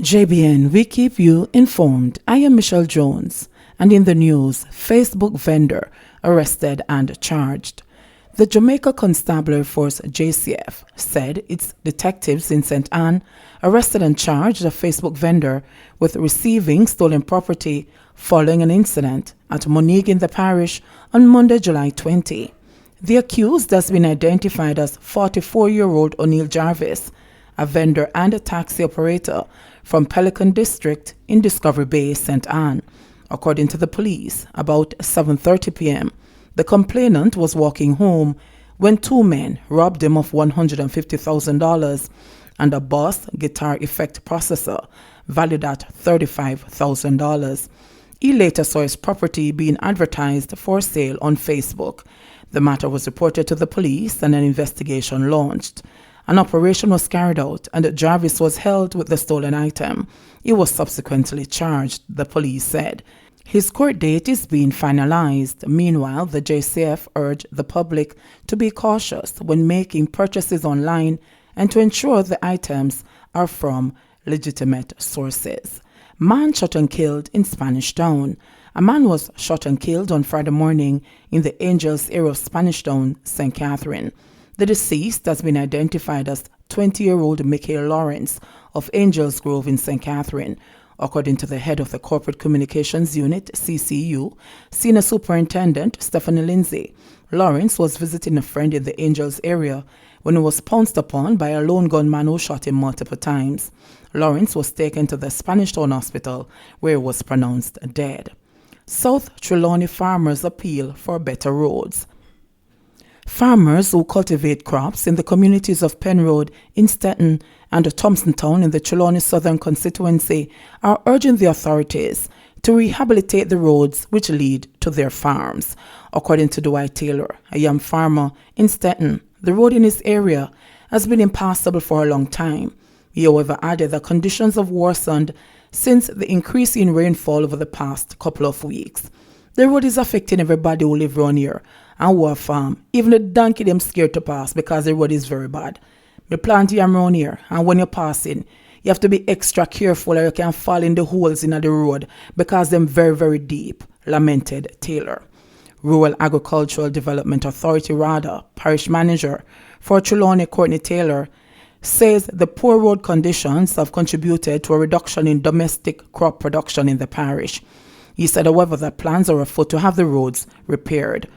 JBN, we keep you informed. I am Michelle Jones, and in the news, Facebook vendor arrested and charged. The Jamaica Constabulary Force JCF said its detectives in St. Ann arrested and charged a Facebook vendor with receiving stolen property following an incident at Monique in the parish on Monday, July 20. The accused has been identified as 44-year-old O'Neill Jarvis, a vendor and a taxi operator from Pelican District in Discovery Bay, St. Ann. According to the police, about 7:30 p.m., the complainant was walking home when two men robbed him of $150,000 and a Boss guitar effect processor valued at $35,000. He later saw his property being advertised for sale on Facebook. The matter was reported to the police and an investigation launched. An operation was carried out and Jarvis was held with the stolen item. He was subsequently charged, the police said. His court date is being finalized. Meanwhile, the JCF urged the public to be cautious when making purchases online and to ensure the items are from legitimate sources. Man shot and killed in Spanish Town. A man was shot and killed on Friday morning in the Angels area of Spanish Town, St. Catherine. The deceased has been identified as 20-year-old Michael Lawrence of Angels Grove in St. Catherine. According to the head of the Corporate Communications Unit, CCU, Senior Superintendent Stephanie Lindsay, Lawrence was visiting a friend in the Angels area when he was pounced upon by a lone gunman who shot him multiple times. Lawrence was taken to the Spanish Town Hospital, where he was pronounced dead. South Trelawney farmers appeal for better roads. Farmers who cultivate crops in the communities of Penroad, Instetten, and Thompsontown in the Trelawney Southern constituency are urging the authorities to rehabilitate the roads which lead to their farms. According to Dwight Taylor, a young farmer in Stetton, the road in his area has been impassable for a long time. He, however, added that conditions have worsened since the increase in rainfall over the past couple of weeks. The road is affecting everybody who live around here and who have farm. Even the donkey them scared to pass because the road is very bad. Me plant yam around here, and when you're passing, you have to be extra careful or you can fall in the holes in the road because they're very, very deep, lamented Taylor. Rural Agricultural Development Authority RADA parish manager for Trelawney, Courtney Taylor, says the poor road conditions have contributed to a reduction in domestic crop production in the parish. He said, however, that plans are afoot to have the roads repaired.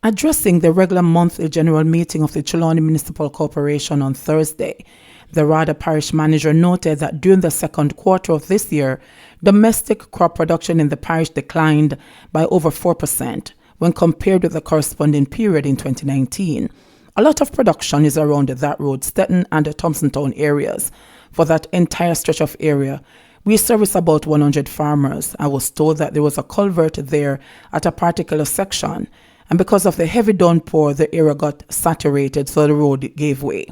Addressing the regular monthly general meeting of the Trelawney Municipal Corporation on Thursday, the RADA parish manager noted that during the second quarter of this year, domestic crop production in the parish declined by over 4% when compared with the corresponding period in 2019. A lot of production is around that road, Stetton and the Thompsontown areas. For that entire stretch of area, we service about 100 farmers. I was told that there was a culvert there at a particular section, and because of the heavy downpour, the area got saturated, so the road gave way.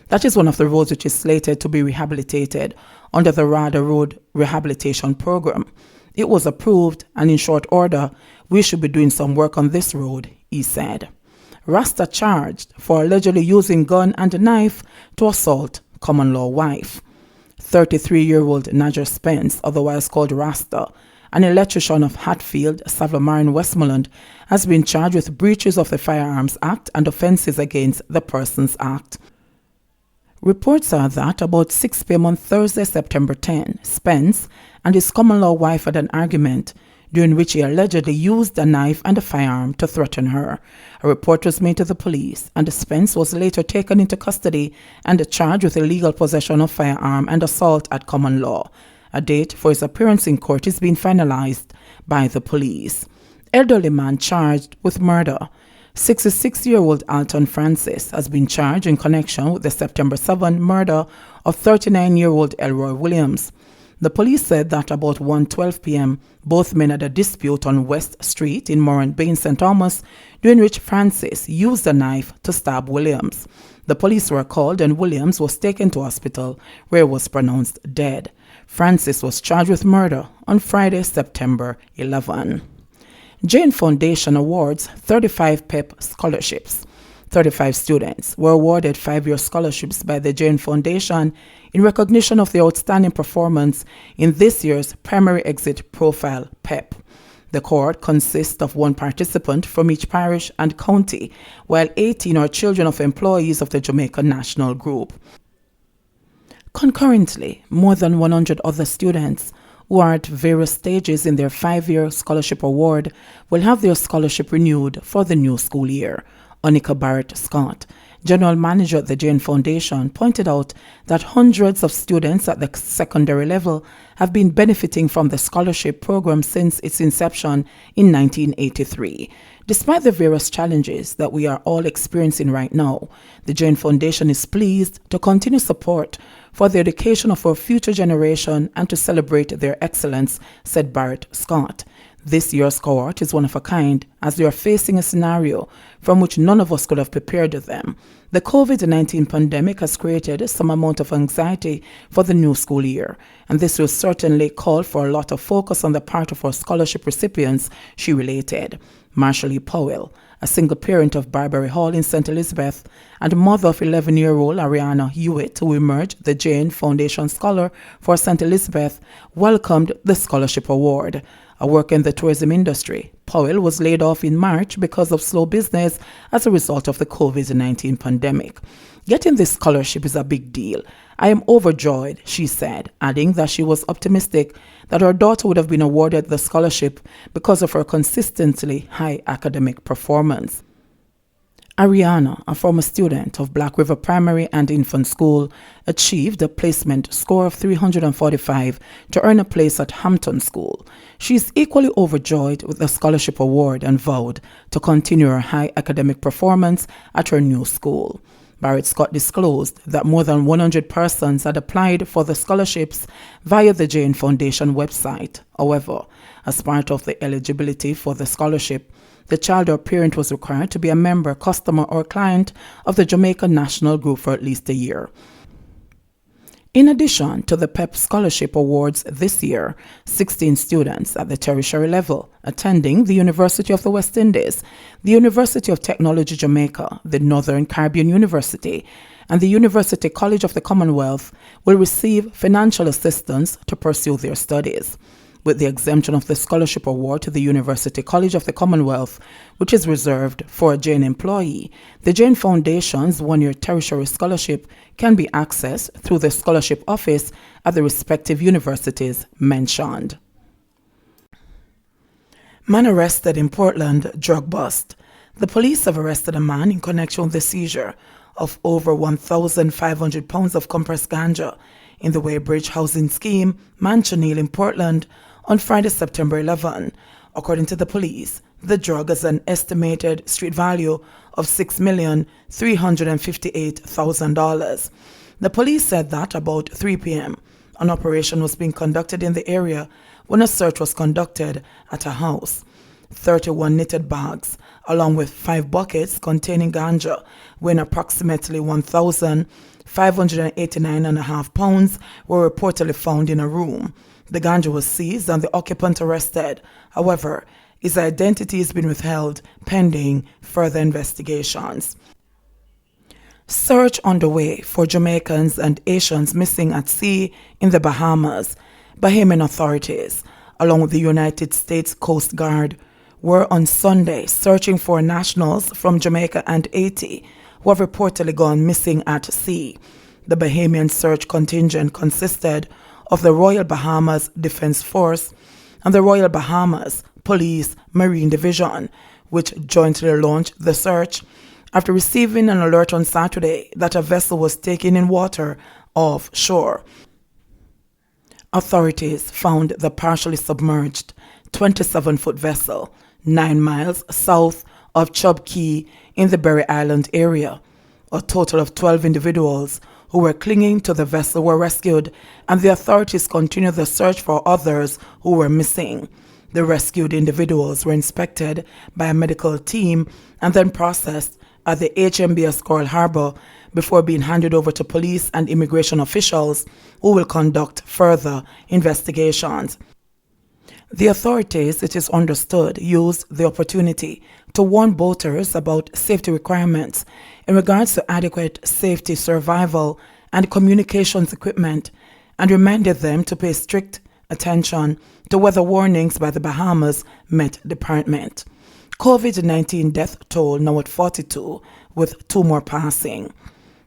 That is one of the roads which is slated to be rehabilitated under the RADA Road Rehabilitation Program. It was approved, and in short order, we should be doing some work on this road, he said. Rasta charged for allegedly using gun and a knife to assault common law wife. 33-year-old Najer Spence, otherwise called Rasta, an electrician of Hatfield, Savamar, Westmoreland, has been charged with breaches of the Firearms Act and offences against the Persons Act. Reports are that about 6 p.m. on Thursday, September 10, Spence and his common-law wife had an argument during which he allegedly used a knife and a firearm to threaten her. A report was made to the police, and Spence was later taken into custody and charged with illegal possession of firearm and assault at common law. A date for his appearance in court is being finalized by the police. Elderly man charged with murder. 66-year-old Alton Francis has been charged in connection with the September 7 murder of 39-year-old Elroy Williams. The police said that about 1:12 p.m., both men had a dispute on West Street in Morant Bay in St. Thomas, during which Francis used a knife to stab Williams. The police were called and Williams was taken to hospital, where he was pronounced dead. Francis was charged with murder on Friday, September 11. Jane Foundation awards 35 PEP scholarships. 35 students were awarded 5-year scholarships by the Jane Foundation in recognition of their outstanding performance in this year's Primary Exit Profile PEP. The cohort consists of 1 participant from each parish and county, while 18 are children of employees of the Jamaica National Group. Concurrently, more than 100 other students who are at various stages in their 5-year scholarship award will have their scholarship renewed for the new school year. Onika Barrett-Scott, General Manager at the Jane Foundation, pointed out that hundreds of students at the secondary level have been benefiting from the scholarship program since its inception in 1983. Despite the various challenges that we are all experiencing right now, the Jane Foundation is pleased to continue support for the education of our future generation and to celebrate their excellence, said Barrett-Scott. This year's cohort is one of a kind, as they are facing a scenario from which none of us could have prepared them. The COVID-19 pandemic has created some amount of anxiety for the new school year, and this will certainly call for a lot of focus on the part of our scholarship recipients, she related. Marshall E. Powell, a single parent of Barbary Hall in St. Elizabeth and mother of 11-year-old Ariana Hewitt, who emerged the Jane Foundation Scholar for St. Elizabeth, welcomed the scholarship award. A worker in the tourism industry, Powell was laid off in March because of slow business as a result of the COVID-19 pandemic. Getting this scholarship is a big deal. I am overjoyed, she said, adding that she was optimistic that her daughter would have been awarded the scholarship because of her consistently high academic performance. Ariana, a former student of Black River Primary and Infant School, achieved a placement score of 345 to earn a place at Hampton School. She is equally overjoyed with the scholarship award and vowed to continue her high academic performance at her new school. Barrett-Scott disclosed that more than 100 persons had applied for the scholarships via the Jane Foundation website. However, as part of the eligibility for the scholarship, the child or parent was required to be a member, customer, or client of the Jamaica National Group for at least a year. In addition to the PEP Scholarship Awards this year, 16 students at the tertiary level attending the University of the West Indies, the University of Technology Jamaica, the Northern Caribbean University, and the University College of the Commonwealth will receive financial assistance to pursue their studies. With the exemption of the scholarship award to the University College of the Commonwealth, which is reserved for a Jane employee, the Jane Foundation's 1-year tertiary scholarship can be accessed through the scholarship office at the respective universities mentioned. Man arrested in Portland, drug bust. The police have arrested a man in connection with the seizure of over 1,500 pounds of compressed ganja in the Weybridge housing scheme, Mansion Hill in Portland, on Friday, September 11. According to the police, the drug has an estimated street value of $6,358,000. The police said that about 3 p.m., an operation was being conducted in the area when a search was conducted at a house. 31 knitted bags, along with 5 buckets containing ganja, weighing approximately 1,589.5 pounds, were reportedly found in a room. The ganja was seized and the occupant arrested. However, his identity has been withheld pending further investigations. Search underway for Jamaicans and Asians missing at sea in the Bahamas. Bahamian authorities, along with the United States Coast Guard, were on Sunday searching for nationals from Jamaica and Haiti who have reportedly gone missing at sea. The Bahamian Search contingent consisted of the Royal Bahamas Defense Force and the Royal Bahamas Police Marine Division, which jointly launched the search after receiving an alert on Saturday that a vessel was taken in water offshore. Authorities found the partially submerged 27-foot vessel 9 miles south of Chub Key in the Berry Island area. A total of 12 individuals who were clinging to the vessel were rescued, and the authorities continued the search for others who were missing. The rescued individuals were inspected by a medical team and then processed at the HMBS Coral Harbour before being handed over to police and immigration officials who will conduct further investigations. The authorities, it is understood, used the opportunity to warn boaters about safety requirements in regards to adequate safety survival and communications equipment, and reminded them to pay strict attention to weather warnings by the Bahamas Met Department. COVID-19 death toll now at 42, with 2 more passing.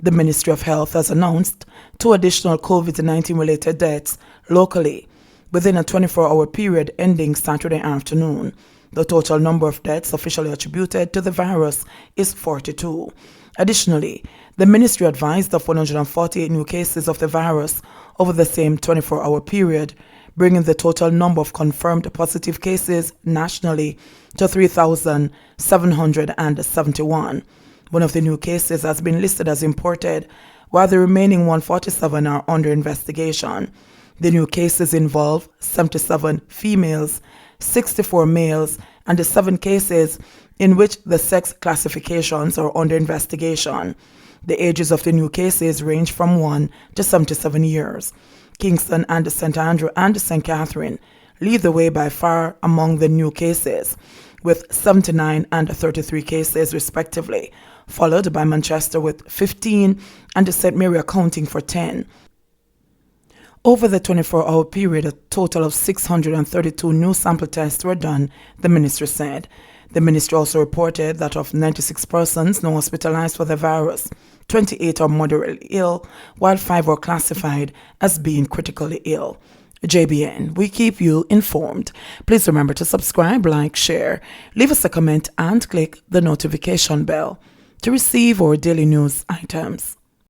The Ministry of Health has announced 2 additional COVID-19 related deaths locally within a 24-hour period ending Saturday afternoon. The total number of deaths officially attributed to the virus is 42. Additionally, the ministry advised of 148 new cases of the virus over the same 24-hour period, bringing the total number of confirmed positive cases nationally to 3,771. One of the new cases has been listed as imported, while the remaining 147 are under investigation. The new cases involve 77 females, 64 males, and 7 cases in which the sex classifications are under investigation. The ages of the new cases range from 1 to 77 years. Kingston and St. Andrew and St. Catherine lead the way by far among the new cases, with 79 and 33 cases respectively, followed by Manchester with 15 and St. Mary accounting for 10. Over the 24-hour period, a total of 632 new sample tests were done, the ministry said. The ministry also reported that of 96 persons now hospitalized for the virus, 28 are moderately ill, while 5 were classified as being critically ill. JBN, we keep you informed. Please remember to subscribe, like, share, leave us a comment, and click the notification bell to receive our daily news items.